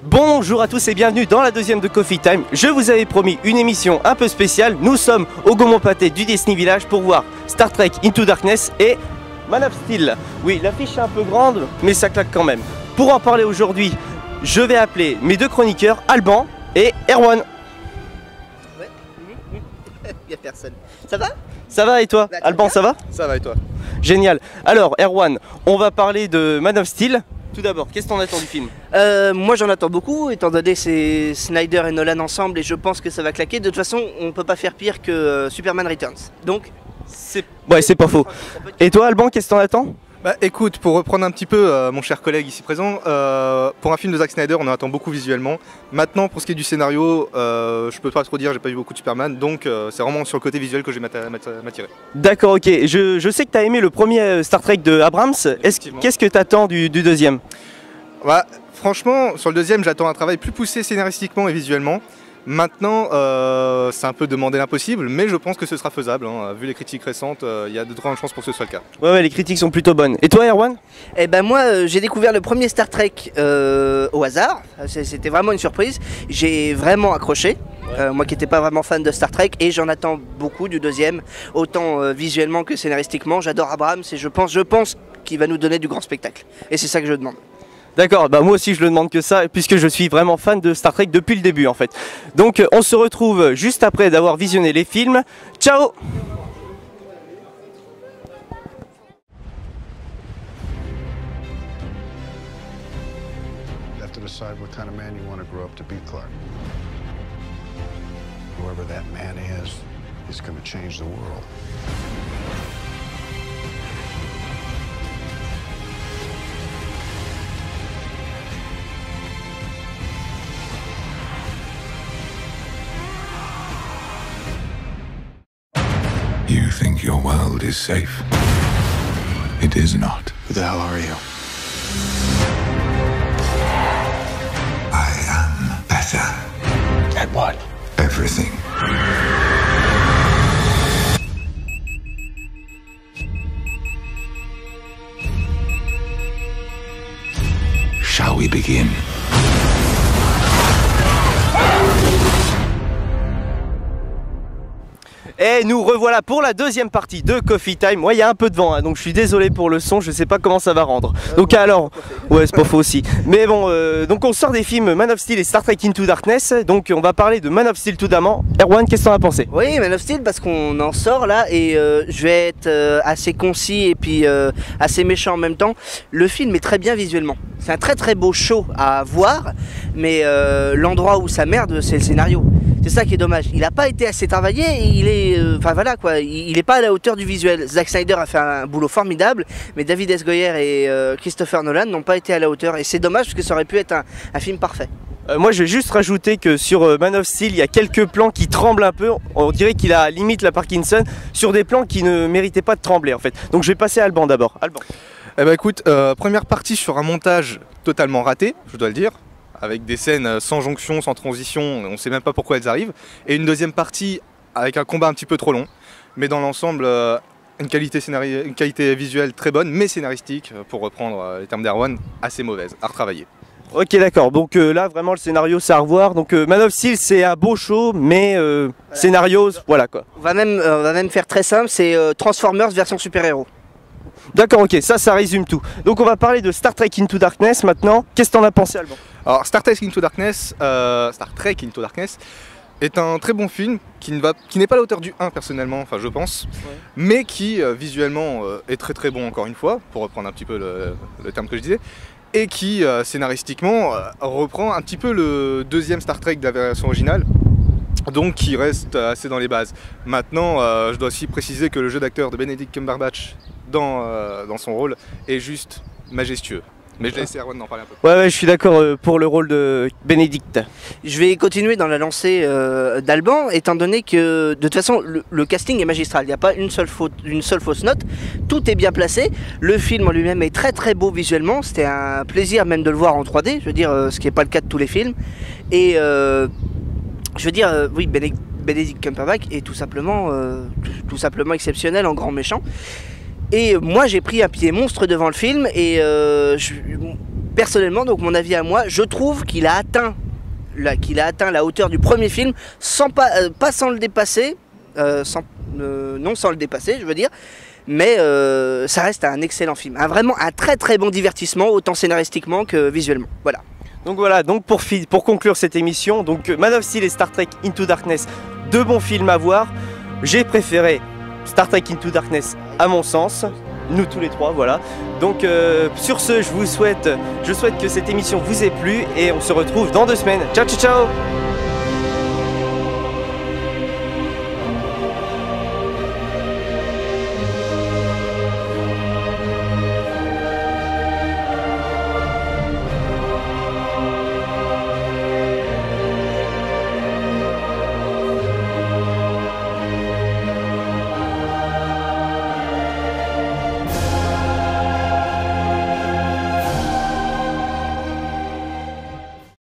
Bonjour à tous et bienvenue dans la deuxième de Coffee Time. Je vous avais promis une émission un peu spéciale. Nous sommes au Gaumont-Pâté du Disney Village pour voir Star Trek Into Darkness et Man of Steel. Oui, l'affiche est un peu grande, mais ça claque quand même. Pour en parler aujourd'hui, je vais appeler mes deux chroniqueurs, Alban et Erwan. Ouais, il n'y a personne. Ça va? Ça va et toi? Alban, ça va? Ça va et toi? Génial. Alors, Erwan, on va parler de Man of Steel. Tout d'abord, qu'est-ce que t'en attends du film? Moi j'en attends beaucoup, étant donné que c'est Snyder et Nolan ensemble et je pense que ça va claquer. De toute façon, on peut pas faire pire que Superman Returns. Donc, Ouais, c'est pas faux. Et toi, Alban, qu'est-ce que t'en attends? Bah écoute, pour reprendre un petit peu mon cher collègue ici présent, pour un film de Zack Snyder, on en attend beaucoup visuellement. Maintenant, pour ce qui est du scénario, je peux pas trop dire, j'ai pas vu beaucoup de Superman, donc c'est vraiment sur le côté visuel que je vais m'attirer. D'accord, ok. Je sais que t'as aimé le premier Star Trek de Abrams. Qu'est-ce que t'attends du deuxième? Ouais, franchement, sur le deuxième, j'attends un travail plus poussé scénaristiquement et visuellement. Maintenant, c'est un peu demander l'impossible, mais je pense que ce sera faisable. Hein. Vu les critiques récentes, il y a de grandes chances pour que ce soit le cas. Ouais, les critiques sont plutôt bonnes. Et toi, Erwan? eh ben moi j'ai découvert le premier Star Trek au hasard. C'était vraiment une surprise. J'ai vraiment accroché. Moi qui n'étais pas vraiment fan de Star Trek, et j'en attends beaucoup du deuxième, autant visuellement que scénaristiquement. J'adore Abrams et je pense qu'il va nous donner du grand spectacle. Et c'est ça que je demande. D'accord, bah moi aussi je le demande que ça, puisque je suis vraiment fan de Star Trek depuis le début en fait. Donc on se retrouve juste après d'avoir visionné les films. Ciao! You have to decide what kind of man you want to grow up to be, Clark. Whoever that man is going to change the world. You think your world is safe. It is not. Who the hell are you? I am better. At what? Everything. Shall we begin? Et nous revoilà pour la deuxième partie de Coffee Time. Moi il y a un peu de vent, hein, donc je suis désolé pour le son, je sais pas comment ça va rendre. Donc alors, ouais c'est pas faux aussi. Mais bon, donc on sort des films Man of Steel et Star Trek Into Darkness. Donc on va parler de Man of Steel tout d'abord. Erwan, qu'est-ce que t'en as pensé? Oui, Man of Steel, parce qu'on en sort là et je vais être assez concis et puis assez méchant en même temps. Le film est très bien visuellement. C'est un très beau show à voir, mais l'endroit où ça merde, c'est le scénario. C'est ça qui est dommage. Il n'a pas été assez travaillé et il est, enfin voilà quoi, il n'est pas à la hauteur du visuel. Zack Snyder a fait un boulot formidable, mais David S. Goyer et Christopher Nolan n'ont pas été à la hauteur et c'est dommage parce que ça aurait pu être un film parfait. Moi je vais juste rajouter que sur Man of Steel il y a quelques plans qui tremblent un peu. On dirait qu'il a limite la Parkinson sur des plans qui ne méritaient pas de trembler en fait. Donc je vais passer à Alban d'abord. Alban. Eh ben écoute, première partie sur un montage totalement raté, je dois le dire, avec des scènes sans jonction, sans transition, on ne sait même pas pourquoi elles arrivent, et une deuxième partie avec un combat un petit peu trop long, mais dans l'ensemble une qualité visuelle très bonne, mais scénaristique, pour reprendre les termes d'Erwan, assez mauvaise, à retravailler. Ok d'accord, donc là vraiment le scénario c'est à revoir. Donc Man of Steel c'est un beau show, mais scénario voilà quoi. On va même faire très simple, c'est Transformers version super-héros. D'accord, ok, ça résume tout. Donc on va parler de Star Trek Into Darkness maintenant. Qu'est-ce que t'en as pensé, Alban? Alors Star Trek Into Darkness est un très bon film qui n'est pas à la hauteur du 1 personnellement, enfin je pense, mais qui visuellement est très bon encore une fois, pour reprendre un petit peu le terme que je disais, et qui scénaristiquement reprend un petit peu le deuxième Star Trek de la version originale, donc qui reste assez dans les bases. Maintenant, je dois aussi préciser que le jeu d'acteur de Benedict Cumberbatch dans son rôle est juste majestueux. Mais je laisse Erwan en parler un peu. Ouais, je suis d'accord pour le rôle de Benedict. Je vais continuer dans la lancée d'Alban, étant donné que de toute façon le casting est magistral. Il n'y a pas une seule fausse note. Tout est bien placé. Le film en lui-même est très beau visuellement. C'était un plaisir même de le voir en 3D. Je veux dire, ce qui n'est pas le cas de tous les films. Et je veux dire, oui, Benedict Cumberbatch est tout simplement exceptionnel en grand méchant. Et moi j'ai pris un pied monstre devant le film et personnellement, donc mon avis à moi, je trouve qu'il a atteint la hauteur du premier film, pas sans le dépasser, non sans le dépasser, je veux dire, mais ça reste un excellent film, vraiment un très très bon divertissement, autant scénaristiquement que visuellement. Voilà. Donc voilà, donc pour conclure cette émission, donc Man of Steel et Star Trek Into Darkness, deux bons films à voir. J'ai préféré Star Trek Into Darkness à mon sens, nous tous les trois, voilà. Donc sur ce, je souhaite que cette émission vous ait plu et on se retrouve dans 2 semaines. Ciao ciao ciao.